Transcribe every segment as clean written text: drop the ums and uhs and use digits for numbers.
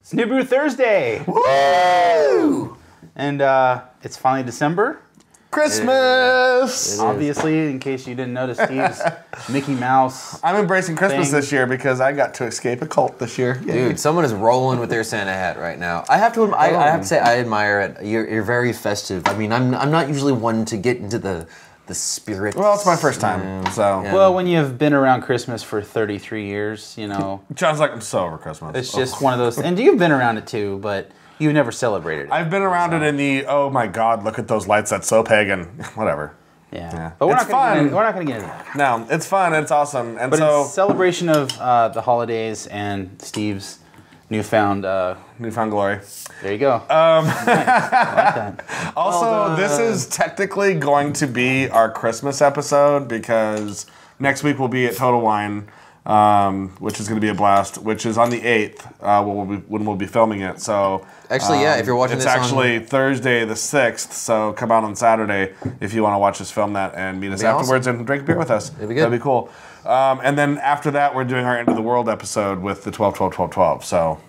It's New Brew Thursday! Woo! And it's finally December. Christmas! Obviously, in case you didn't notice, Steve's Mickey Mouse. I'm embracing Christmas thing. this year because I got to escape a cult this year. Dude, someone is rolling with their Santa hat right now. I have to say I admire it. You're very festive. I mean, I'm not usually one to get into the spirit. Well, it's my first time, so. Yeah. Well, when you've been around Christmas for 33 years, you know. John's like, I'm so over Christmas. It's just one of those, and you've been around it too, but you've never celebrated it. I've been around it in the, oh my God, look at those lights, that's so pagan. Whatever. Yeah. But we're not going to get into that. No, it's fun, it's awesome. And but so, in celebration of the holidays and Steve's newfound glory. There you go. Nice. I like that. Also, this is technically going to be our Christmas episode because next week we'll be at Total Wine, which is going to be a blast, which is on the 8th when we'll be filming it. So actually, yeah, if you're watching it's this actually Thursday the 6th, so come out on Saturday if you want to watch us film that and meet us afterwards and drink beer with us. It'd be good. That'd be cool. And then after that, we're doing our End of the World episode with the 12-12-12-12. So,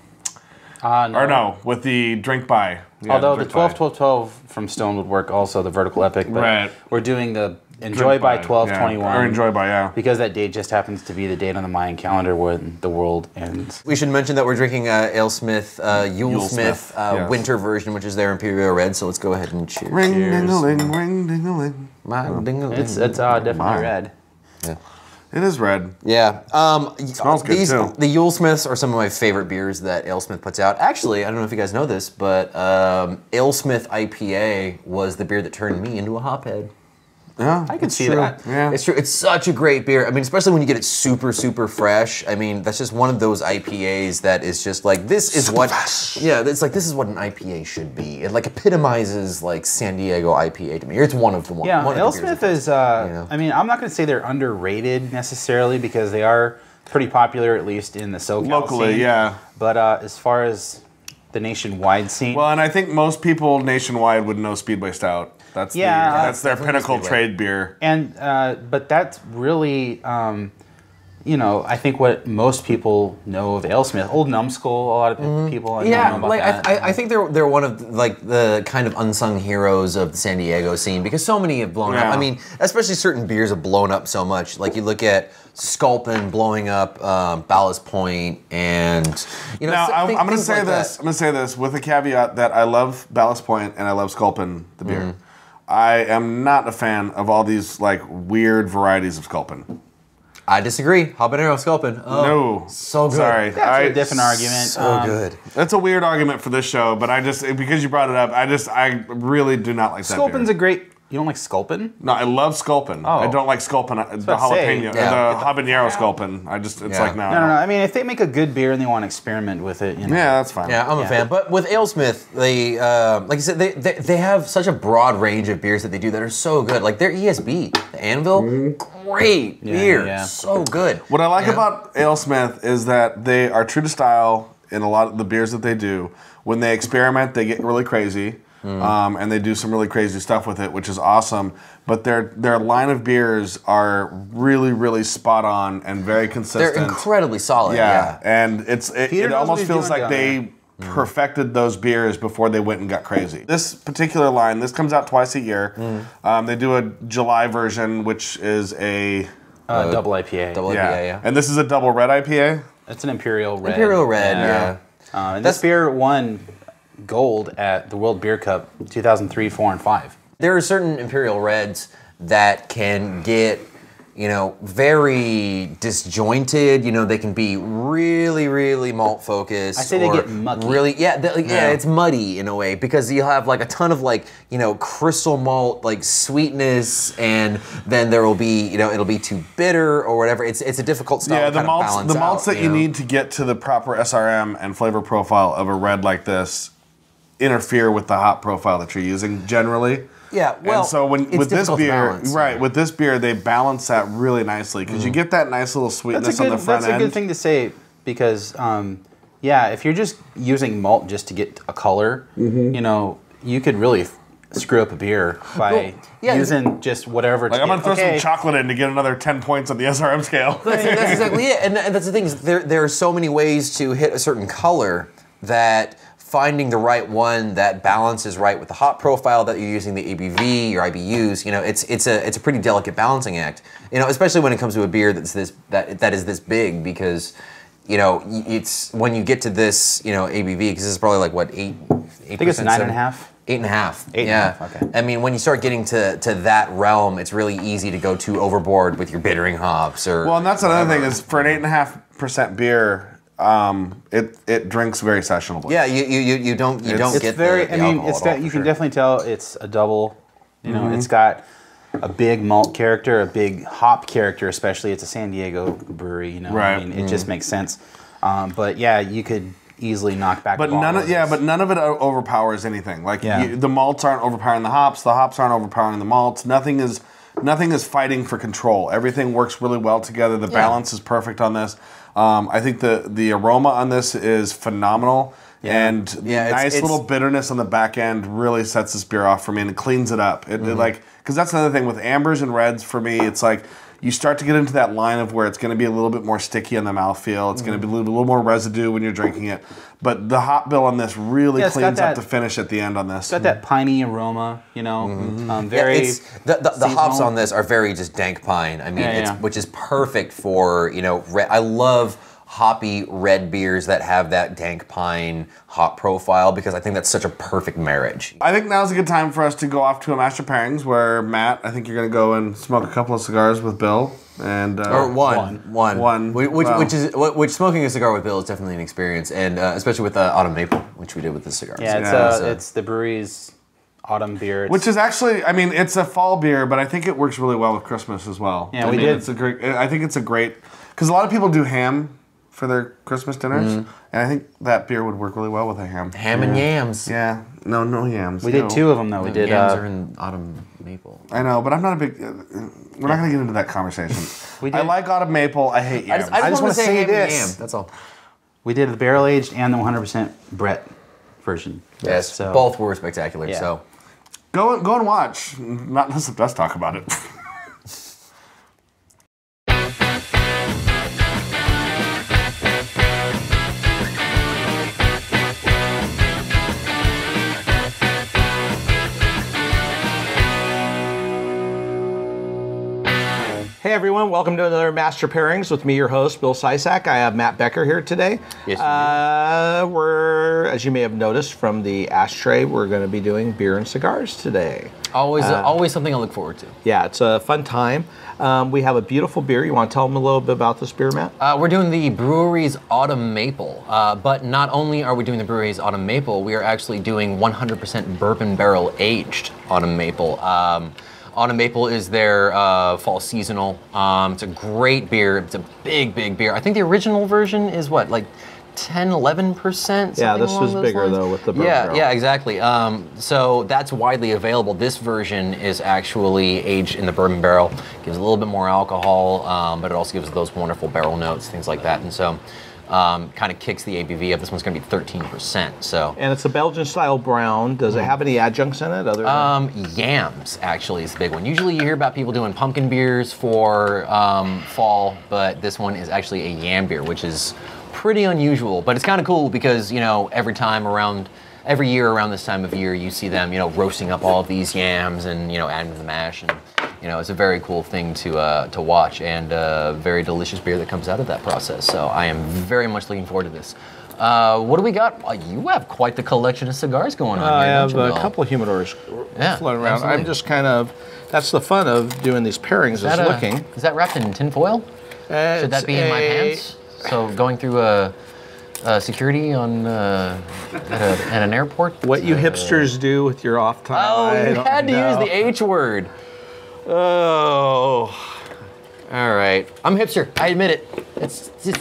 or no, with the drink by. Although the 12-12-12 from Stone would work also, the vertical epic. But right. We're doing the Enjoy by 12-21. Yeah. Or Enjoy by, yeah. Because that date just happens to be the date on the Mayan calendar when the world ends. We should mention that we're drinking Alesmith Yulesmith yes. winter version, which is their Imperial Red. So let's go ahead and cheers. Ring ding-a-ling, ring ding-a-ling. It's definitely red. Yeah. It is red. Yeah. It smells good too. The Yulesmiths are some of my favorite beers that Alesmith puts out. Actually, I don't know if you guys know this, but Alesmith IPA was the beer that turned me into a hophead. Yeah, I can see that. Yeah. It's true. It's such a great beer. I mean, especially when you get it super, super fresh. I mean, that's just one of those IPAs that is just like, this is what, yeah, it's like, this is what an IPA should be. It like epitomizes like San Diego IPA to me. It's one of the one. Yeah, one of the Alesmith beers is, I mean, I'm not going to say they're underrated necessarily because they are pretty popular, at least in the SoCal locally, scene. yeah. But as far as the nationwide scene. Well, and I think most people nationwide would know Speedway Stout. That's that's their pinnacle trade beer. And but that's really, you know, I think what most people know of Alesmith. Old Numbskull, a lot of people know about that. I think they're one of like the kind of unsung heroes of the San Diego scene because so many have blown up. I mean, especially certain beers have blown up so much. Like you look at Sculpin blowing up, Ballast Point, and you know. Now I'm going to say this. I'm going to say this with a caveat that I love Ballast Point and I love Sculpin, the beer. I am not a fan of all these like weird varieties of Sculpin. I disagree. Habanero Sculpin. Oh, no, so good. Sorry, that's a different argument. So good. That's a weird argument for this show, but I just because you brought it up, I really do not like that beer. Sculpin's a great. You don't like Sculpin? No, I love Sculpin. I don't like Sculpin, the jalapeno, the habanero Sculpin. It's like, no. No. I mean, if they make a good beer and they want to experiment with it, you know. Yeah, that's fine. Yeah, I'm a fan. But with Alesmith, they, like I said, they have such a broad range of beers that they do that are so good. Like their ESB, the Anvil, great beer, so good. What I like about Alesmith is that they are true to style in a lot of the beers that they do. When they experiment, they get really crazy. And they do some really crazy stuff with it, which is awesome. But their line of beers are really, really spot on and very consistent. They're incredibly solid. Yeah, and it almost feels like they perfected those beers before they went and got crazy. This particular line, this comes out twice a year. They do a July version, which is a double IPA. Double IPA, yeah. And this is a double red IPA. It's an Imperial Red. Imperial Red, yeah. And this beer won gold at the World Beer Cup 2003, 4, and 5. There are certain Imperial Reds that can get, you know, very disjointed. You know, they can be really, really malt focused. I say they get mucky. Really, it's muddy in a way because you'll have like a ton of like, you know, crystal malt like sweetness, and then there will be, you know, it'll be too bitter or whatever. It's a difficult style to kind of balance the malts out, that you need to get to the proper SRM and flavor profile of a red like this interfere with the hop profile that you're using generally. Yeah, well, and so with this beer, balance, with this beer, they balance that really nicely because you get that nice little sweetness on the front end. That's a good thing to say because, yeah, if you're just using malt just to get a color, you know, you could really screw up a beer by using just whatever. Like I'm gonna throw some chocolate in to get another 10 points on the SRM scale. That's exactly it, and that's the thing is there are so many ways to hit a certain color that finding the right one that balances right with the hop profile that you're using, the ABV, your IBUs, you know, it's a pretty delicate balancing act. You know, especially when it comes to a beer that is this big, because, you know, it's when you get to this, you know, ABV, because this is probably like what, 8 I think it's 9.5. 8.5. 8.5. Yeah. Okay. I mean, when you start getting to that realm, it's really easy to go too overboard with your bittering hops or. Well, and that's another thing is for an 8.5% beer, it drinks very sessionable. Yeah, you don't get very. the I mean, alcohol it's at all, got. You for can sure. definitely tell it's a double. You know, it's got a big malt character, a big hop character, especially. It's a San Diego brewery. You know, Right. I mean, it just makes sense. But yeah, you could easily knock back. But none of it overpowers anything. Like Yeah. the malts aren't overpowering the hops aren't overpowering the malts. Nothing is fighting for control. Everything works really well together. The balance is perfect on this. I think the aroma on this is phenomenal. Yeah. And nice little bitterness on the back end really sets this beer off for me, and it cleans it up. It like, because that's another thing with ambers and reds for me. It's like you start to get into that line of where it's going to be a little bit more sticky on the mouthfeel. It's going to be a little more residue when you're drinking it. But the hop bill on this really cleans up the finish at the end on this. It's got that piney aroma, you know, very. The hops on this are very just dank pine. I mean, which is perfect for, you know, I love hoppy red beers that have that dank pine hop profile, because I think that's such a perfect marriage. I think now's a good time for us to go off to a Master Pairings where, Matt, I think you're going to go and smoke a couple of cigars with Bill. And or one. Which smoking a cigar with Bill is definitely an experience, and especially with Autumn Maple, which we did with this cigar. Yeah, it's the brewery's autumn beer. Which is actually, I mean, it's a fall beer, but I think it works really well with Christmas as well. Yeah, we did. I think it's a great, because a lot of people do ham for their Christmas dinners, and I think that beer would work really well with a ham. Ham and yams. Yeah, no yams. We did 2 of them though. We did. Yams are in Autumn Maple. I know, but I'm not a big. We're not going to get into that conversation. We did. I like Autumn Maple. I hate yams. I just want to say this. ham and yam. That's all. We did the barrel aged and the 100% Brett version. Yes, So both were spectacular. Yeah. So Go and watch. Not listen to us talk about it. Hey everyone, welcome to another Master Pairings with me, your host, Bill Sysak. I have Matt Becker here today. Yes, we're, as you may have noticed from the ashtray, we're going to be doing beer and cigars today. always something I look forward to. Yeah, it's a fun time. We have a beautiful beer. You want to tell them a little bit about this beer, Matt? We're doing the Bruery's Autumn Maple, but not only are we doing the Bruery's Autumn Maple, we are actually doing 100% bourbon barrel aged Autumn Maple. Autumn Maple is their fall seasonal. It's a great beer. It's a big beer. I think the original version is what, like 10, 11%? Yeah, this was bigger though with the bourbon barrel. Yeah, exactly. So that's widely available. This version is actually aged in the bourbon barrel. Gives a little bit more alcohol, but it also gives those wonderful barrel notes, things like that. And so kind of kicks the ABV up. This one's going to be 13%. So. And it's a Belgian-style brown. Does it have any adjuncts in it? Other than yams actually is the big one. Usually you hear about people doing pumpkin beers for fall, but this one is actually a yam beer, which is pretty unusual. But it's kind of cool because, you know, every year around this time of year, you see them, you know, roasting up all of these yams and, you know, adding to the mash, and you know, it's a very cool thing to watch, and a very delicious beer that comes out of that process. So I am very much looking forward to this. What do we got? You have quite the collection of cigars going on I here. have don't you, a Bill? couple of humidors floating around. Absolutely. I'm just kind of, that's the fun of doing these pairings, is looking. Is that wrapped in tin foil? Should that be in my pants? So going through security on at an airport? What you hipsters do with your off time. Oh, you had to use the H word. Oh. All right. I'm a hipster. I admit it. It's just,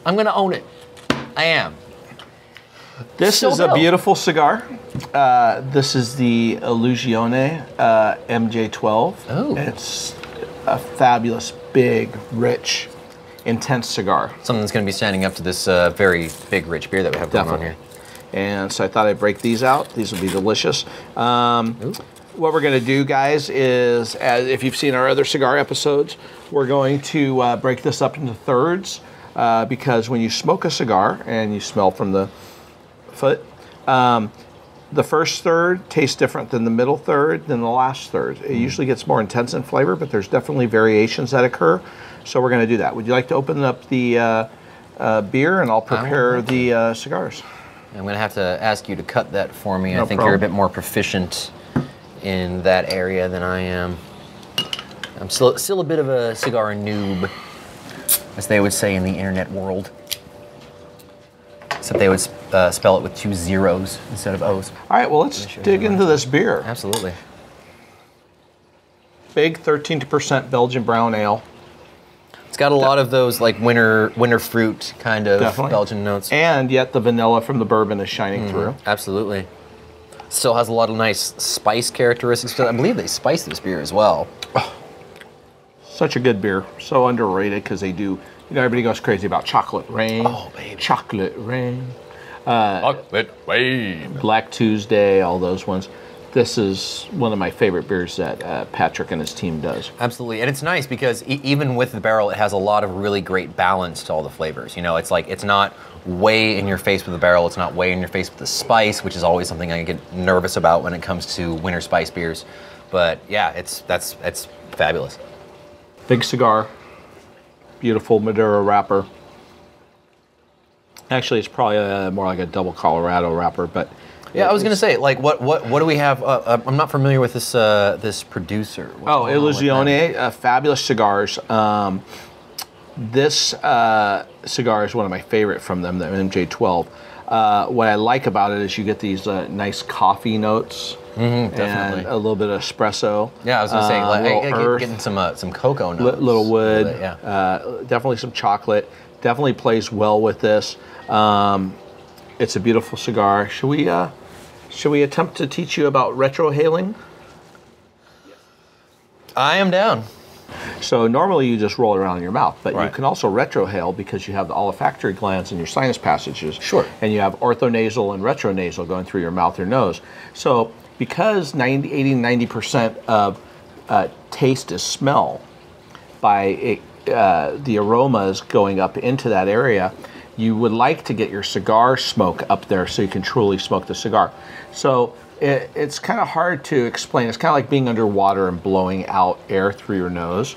I'm going to own it. I am. This So is a Bill. beautiful cigar. This is the Illusione MJ12. Oh. It's a fabulous, big, rich, intense cigar. Something that's going to be standing up to this very big, rich beer that we have going on here. And so I thought I'd break these out. These will be delicious. What we're going to do, guys, is, if you've seen our other cigar episodes, we're going to break this up into thirds, because when you smoke a cigar and you smell from the foot. The first third tastes different than the middle third, than the last third. It usually gets more intense in flavor, but there's definitely variations that occur. So we're going to do that. Would you like to open up the beer, and I'll prepare the cigars? I'm going to have to ask you to cut that for me. No I think problem. you're a bit more proficient in that area than I am. I'm still a bit of a cigar noob, as they would say in the internet world. Except they would spell it with 2 zeros instead of O's. All right, well, let's dig into this beer. Absolutely. Big 13% Belgian brown ale. It's got a lot of those like winter fruit kind of Definitely. Belgian notes. And yet the vanilla from the bourbon is shining through. Absolutely. Still has a lot of nice spice characteristics. I believe they spice this beer as well. Such a good beer. So underrated because they do, everybody goes crazy about Chocolate Rain. Oh, baby. Chocolate Rain. Chocolate Rain. Black Tuesday, all those ones. This is one of my favorite beers that Patrick and his team does. Absolutely, and it's nice because even with the barrel, it has a lot of really great balance to all the flavors. It's like it's not way in your face with the barrel. It's not way in your face with the spice, which is always something I get nervous about when it comes to winter spice beers. But yeah, it's fabulous. Big cigar, beautiful Maduro wrapper. Actually, it's probably more like a double Colorado wrapper, but. Yeah, I was gonna say, like, what do we have? I'm not familiar with this this producer. What's Illusione, fabulous cigars. This cigar is one of my favorite from them, the MJ12. What I like about it is you get these nice coffee notes definitely. and a little bit of espresso. Yeah, I was gonna say, like, getting some cocoa notes, little wood. Yeah, definitely some chocolate. Definitely plays well with this. It's a beautiful cigar. Should we attempt to teach you about retrohaling? I am down. So normally you just roll it around in your mouth, but you Right. can also retrohale because you have the olfactory glands in your sinus passages. Sure. And you have orthonasal and retronasal going through your mouth or nose. So because 80-90% of taste is smell, by the aromas going up into that area, you would like to get your cigar smoke up there so you can truly smoke the cigar. So it's kind of hard to explain. It's kind of like being underwater and blowing out air through your nose.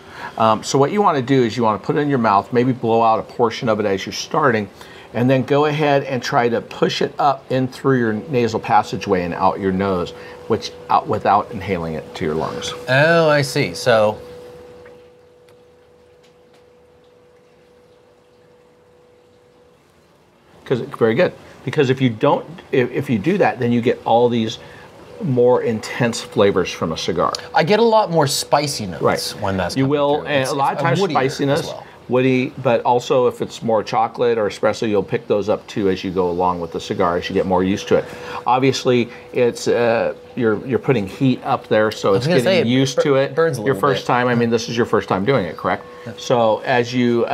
So what you want to do is you want to put it in your mouth, maybe blow out a portion of it as you're starting, and then go ahead and try to push it up in through your nasal passageway and out your nose, without inhaling it to your lungs. Oh, I see. So. Very good. Because if you do that, then you get all these more intense flavors from a cigar. I get a lot more spicy notes when that's you coming will, through. and a lot of times spiciness, woody, but also if it's more chocolate or espresso, you'll pick those up too as you go along with the cigar as you get more used to it. Obviously, it's you're putting heat up there, so it's getting used to it. Burns a your little first bit. time. I mean, this is your first time doing it, correct? Yeah. So as you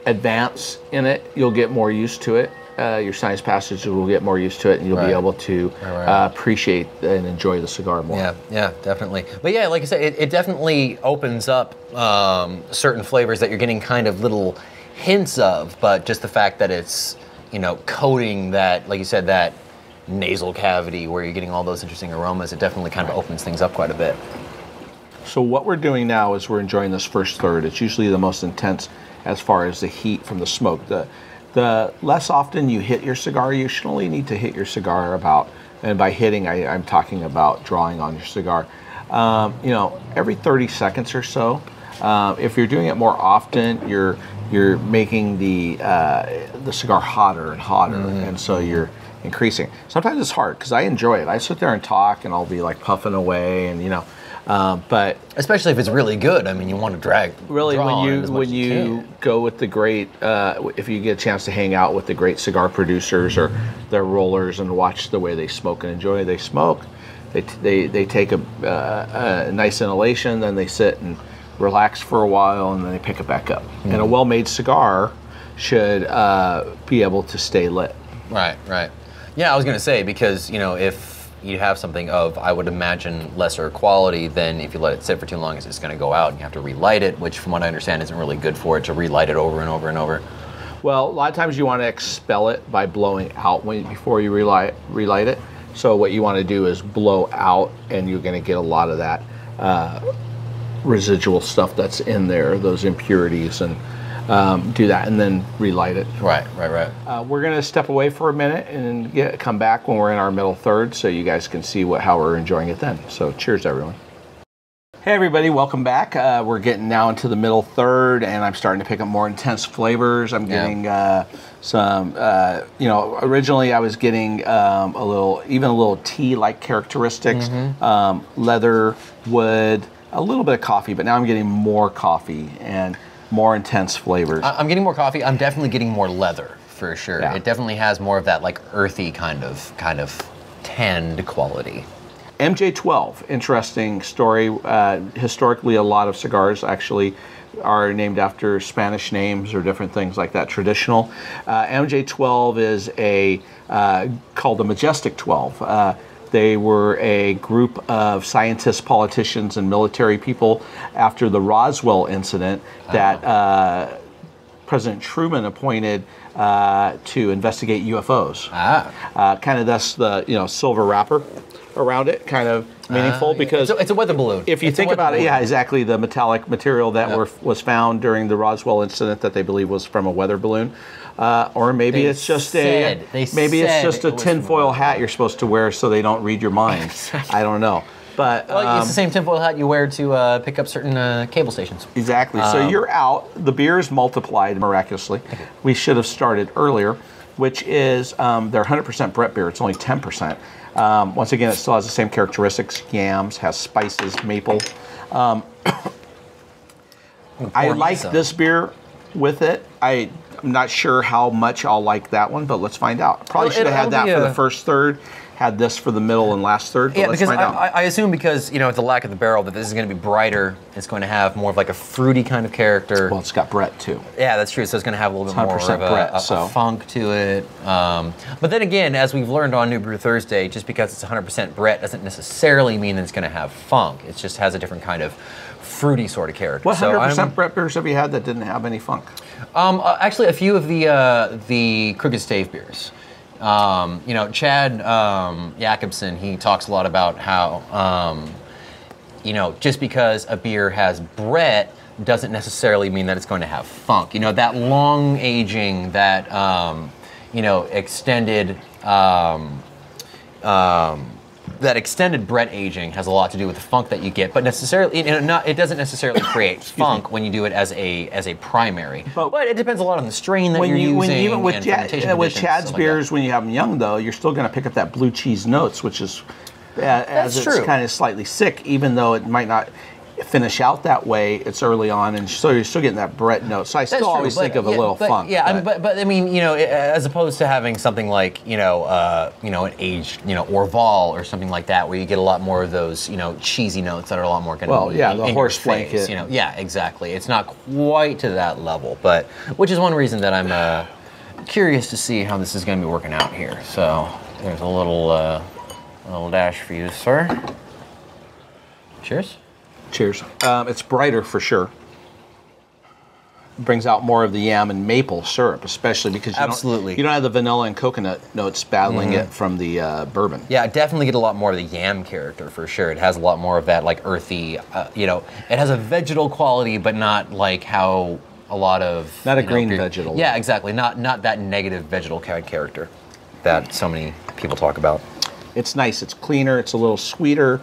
advance in it, you'll get more used to it. Your sinus passages will get more used to it, and you'll be able to appreciate and enjoy the cigar more. Yeah, definitely. But yeah, like I said, it definitely opens up certain flavors that you're getting kind of little hints of, but just the fact that it's, coating that, like you said, that nasal cavity where you're getting all those interesting aromas, it definitely kind of opens things up quite a bit. So what we're doing now is we're enjoying this first third. It's usually the most intense as far as the heat from the smoke. The less often you hit your cigar, you should only need to hit your cigar about, and by hitting, I'm talking about drawing on your cigar, every 30 seconds or so. If you're doing it more often, you're making the cigar hotter and hotter, and so you're increasing. Sometimes it's hard because I enjoy it. I sit there and talk, and I'll be like puffing away, and but especially if it's really good. I mean, you want to drag. Really, when you go with the great, if you get a chance to hang out with the great cigar producers or their rollers and watch the way they smoke and enjoy, they smoke. They take a nice inhalation, then they sit and relax for a while, and then they pick it back up. And a well-made cigar should be able to stay lit. Right. Yeah, I was going to say, because if you have something of, I would imagine, lesser quality, then if you let it sit for too long, it's just going to go out and you have to relight it, which from what I understand isn't really good for it to relight it over and over and over. Well, a lot of times you want to expel it by blowing out before you relight it. So what you want to do is blow out, and you're going to get a lot of that residual stuff that's in there, those impurities, and do that, and then relight it. Right. We're going to step away for a minute and come back when we're in our middle third, so you guys can see how we're enjoying it then. So cheers, everyone. Hey everybody, welcome back. We're getting now into the middle third, and I'm starting to pick up more intense flavors. I'm getting some, originally I was getting a little tea-like characteristics, leather, wood, a little bit of coffee, but now I'm getting more coffee and more intense flavors. I'm getting more coffee. I'm definitely getting more leather, for sure. Yeah. It definitely has more of that like earthy kind of tanned quality. MJ12, interesting story. Historically, a lot of cigars actually are named after Spanish names or different things like that, traditional. MJ12 is called the Majestic 12. They were a group of scientists, politicians, and military people after the Roswell incident that President Truman appointed to investigate UFOs. Kind of thus the silver wrapper around it, kind of meaningful because it's a weather balloon. If you think about it, yeah, exactly, the metallic material that was found during the Roswell incident that they believe was from a weather balloon, or maybe it's just a tinfoil hat you're supposed to wear so they don't read your mind. I don't know. But it's the same tinfoil hat you wear to pick up certain cable stations. Exactly. So you're out. The beer is multiplied miraculously. We should have started earlier, which is they're 100% Brett beer. It's only 10%. Once again, it still has the same characteristics. Yams, has spices, maple. I like this beer with it. I'm not sure how much I'll like that one, but let's find out. Probably should have had that for the first third. Had this for the middle and last third, but let's find out. I assume because, the lack of the barrel, that this is going to be brighter. It's going to have more of like a fruity kind of character. Well, it's got Brett too. Yeah, that's true. So it's going to have a little bit more of a funk to it. But then again, as we've learned on New Brew Thursday, just because it's 100% Brett doesn't necessarily mean that it's going to have funk. It just has a different kind of fruity sort of character. What 100% Brett beers have you had that didn't have any funk? Actually, a few of the Crooked Stave beers. Chad Jacobson, he talks a lot about how, just because a beer has Brett doesn't necessarily mean that it's going to have funk. That long aging, that, extended Brett aging has a lot to do with the funk that you get, but necessarily, it doesn't necessarily create funk when you do it as a primary. But it depends a lot on the strain that you're using. Even with Chad's beers, when you have them young, though, you're still going to pick up that blue cheese notes, which is it's kind of slightly sick, even though it might not finish out that way. It's early on, and so you're still getting that Brett note. So I still always think of a little funk. Yeah, but I mean, as opposed to having something like an aged Orval or something like that, where you get a lot more of those cheesy notes that are a lot more going to the horse blanket. Yeah, exactly. It's not quite to that level, but which is one reason that I'm curious to see how this is going to be working out here. So there's a little dash for you, sir. Cheers. Cheers. It's brighter for sure. Brings out more of the yam and maple syrup, especially because you don't have the vanilla and coconut notes battling it from the bourbon. Yeah, I definitely get a lot more of the yam character for sure. It has a lot more of that like earthy, it has a vegetal quality, but not like how a lot of not a green vegetal. Yeah, exactly. Not that negative vegetal character that so many people talk about. It's nice. It's cleaner. It's a little sweeter.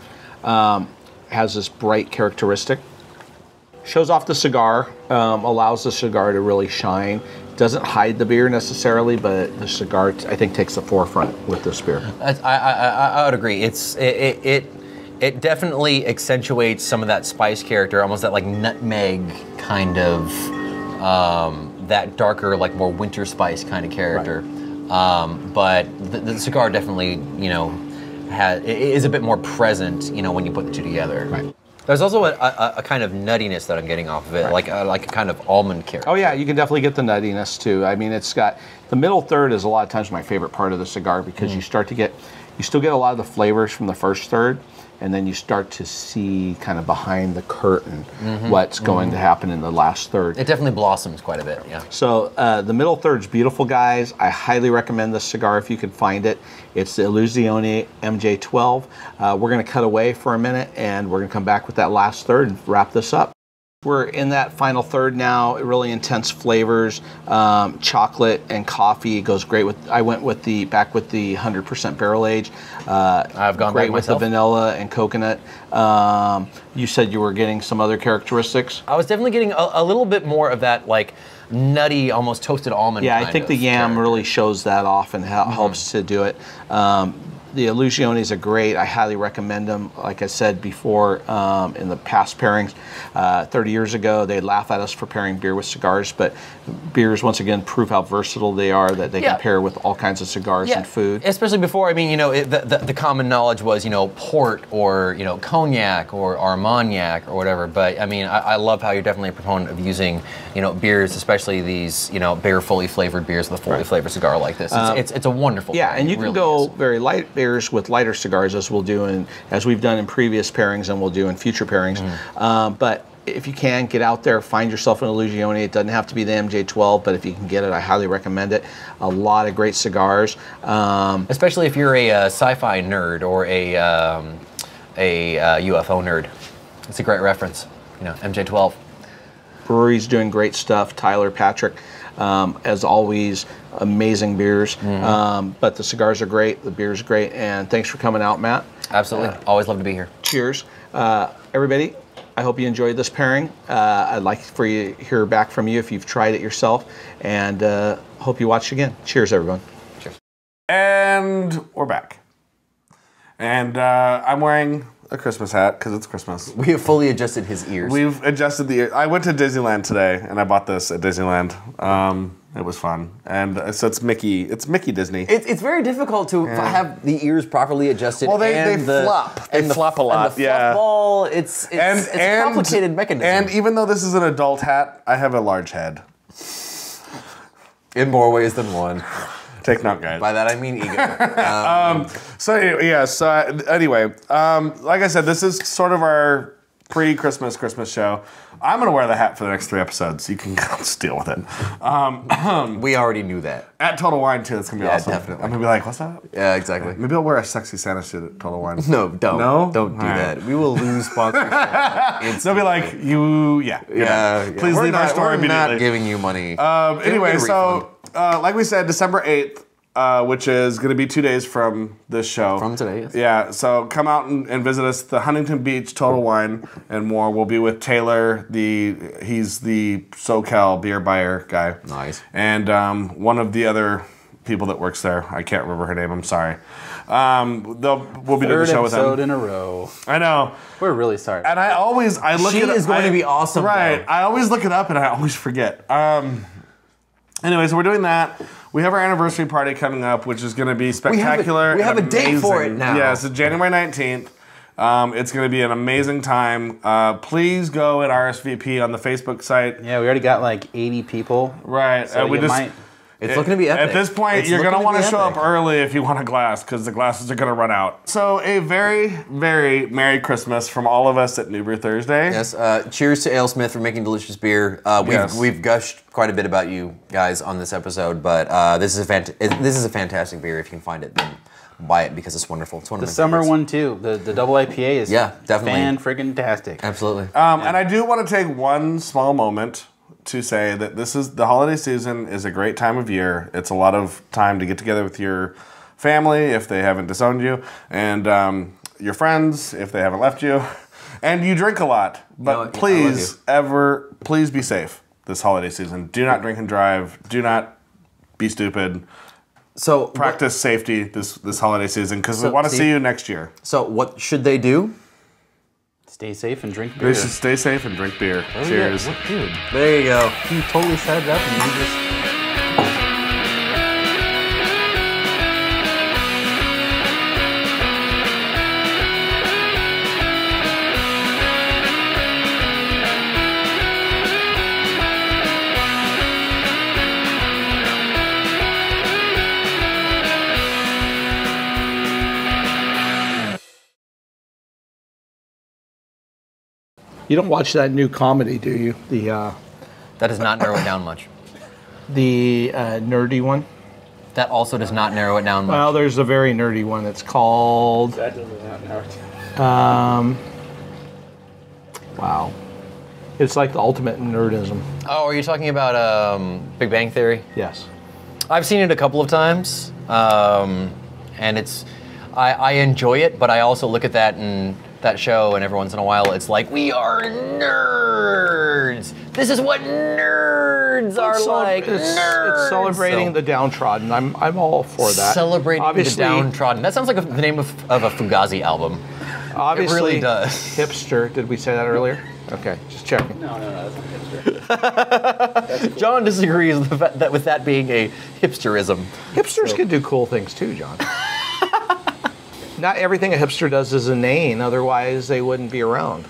Has this bright characteristic. Shows off the cigar, allows the cigar to really shine. Doesn't hide the beer necessarily, but the cigar, I think, takes the forefront with this beer. I would agree. It definitely accentuates some of that spice character, almost that like nutmeg kind of, that darker, like more winter spice kind of character. Right. But the cigar definitely, is a bit more present, when you put the two together. Right. There's also a kind of nuttiness that I'm getting off of it, like a kind of almond character. Oh yeah, you can definitely get the nuttiness too. I mean, it's got The middle third is a lot of times my favorite part of the cigar because you still get a lot of the flavors from the first third, and then you start to see kind of behind the curtain what's going to happen in the last third. It definitely blossoms quite a bit, yeah. So the middle third's beautiful, guys. I highly recommend this cigar if you can find it. It's the Illusione MJ12. We're going to cut away for a minute, and we're going to come back with that last third and wrap this up. We're in that final third now. Really intense flavors, chocolate and coffee. It goes great with. I went with the 100% barrel age. I've gone great back with myself. the vanilla and coconut. You said you were getting some other characteristics. I was definitely getting a little bit more of that like nutty, almost toasted almond. Yeah, I think the yam character really shows that off and helps to do it. The Illusiones are great. I highly recommend them. Like I said before, in the past pairings, 30 years ago, they laugh at us for pairing beer with cigars, but beers, once again, prove how versatile they are, that they can pair with all kinds of cigars and food. Especially before, I mean, you know, the common knowledge was, you know, port or, you know, cognac or Armagnac or whatever, but I mean, I love how you're definitely a proponent of using, you know, beers, especially these, you know, bare fully flavored beers with a fully flavored cigar like this. It's a wonderful Yeah, thing. and you It can really go is. very light beers with lighter cigars, as we'll do as we've done in previous pairings and we'll do in future pairings. But if you can, get out there, find yourself an Illusione. It doesn't have to be the MJ12, but if you can get it, I highly recommend it. A lot of great cigars. Especially if you're a sci-fi nerd or a UFO nerd. It's a great reference, you know, MJ12. Bruery's doing great stuff. Tyler, Patrick, as always, amazing beers. But the cigars are great, the beer's great, and thanks for coming out, Matt. Absolutely. Always love to be here. Cheers. Everybody, I hope you enjoyed this pairing. I'd like for you to hear back from you if you've tried it yourself, and hope you watch again. Cheers, everyone. Cheers. And we're back. And I'm wearing a Christmas hat because it's Christmas. We have fully adjusted his ears. We've adjusted the ear. I went to Disneyland today and I bought this at Disneyland. It was fun. And so it's Mickey Disney. It's very difficult to have the ears properly adjusted. Well, they and flop. They flop a lot. And the fluff ball, it's a complicated mechanism. And even though this is an adult hat, I have a large head. In more ways than one. Take note, guys. By that I mean ego. Anyway, like I said, this is sort of our pre-Christmas show. I'm gonna wear the hat for the next 3 episodes. You can just deal with it. We already knew that. At Total Wine too. It's gonna be awesome. Definitely. I'm gonna be like, what's up? Yeah, exactly. Maybe I'll wear a sexy Santa suit at Total Wine. No, don't. No? Don't do All right. that. We will lose sponsorship. They'll be like, please leave our store We're immediately. not giving you money. Anyway, Get a so like we said, December 8th, which is going to be 2 days from this show. From today, yes. Yeah, so come out and visit us, the Huntington Beach Total Wine and more. We'll be with Taylor, he's the SoCal beer buyer guy. Nice. And one of the other people that works there, I can't remember her name, I'm sorry. We'll be doing the show with them. Third episode in a row. I know. We're really sorry. And I look She it up. is going to be awesome, Right. though. I always look it up and I always forget. Anyway, so we're doing that. We have our anniversary party coming up, which is going to be spectacular. We have and a date for it amazing. now. Yeah, so January 19th. It's going to be an amazing time. Please go and RSVP on the Facebook site. Yeah, we already got like 80 people. Right. So we you just. might. It's looking to be epic. At this point, It's you're going to looking want to be show up epic. early if you want a glass, because the glasses are going to run out. So a very, very Merry Christmas from all of us at New Brew Thursday. Yes. Cheers to Alesmith for making delicious beer. We've gushed quite a bit about you guys on this episode, but this is a fantastic beer. If you can find it, then buy it because it's wonderful. It's one of The my summer favorites. one too. The double IPA is definitely fan-friggin-tastic. Absolutely. And I do want to take one small moment to say that the holiday season is a great time of year. It's a lot of time to get together with your family if they haven't disowned you, and your friends if they haven't left you, and you drink a lot. But please be safe this holiday season. Do not drink and drive. Do not be stupid. So Practice safety this holiday season, because we want to see you next year. So what should they do? Stay safe and drink beer. They should stay safe and drink beer. Cheers. Dude, there you go. You totally set it up and you just... You don't watch that new comedy, do you? That does not narrow it down much. The nerdy one? That also does not narrow it down much. Well, there's a very nerdy one. It's called... That does not narrow it down. Wow. It's like the ultimate in nerdism. Oh, are you talking about Big Bang Theory? Yes. I've seen it a couple of times, and it's... I enjoy it, but I also look at that show, and every once in a while, it's like, we are nerds. This is what nerds are like. Nerds. It's celebrating the downtrodden. I'm all for that. Celebrating the downtrodden. That sounds like the name of a Fugazi album. Obviously, it really does. Hipster. Did we say that earlier? Okay, just checking. No, that's not hipster. That's cool. John disagrees with that being a hipsterism. Hipsters can do cool things too, John. Not everything a hipster does is inane, otherwise they wouldn't be around.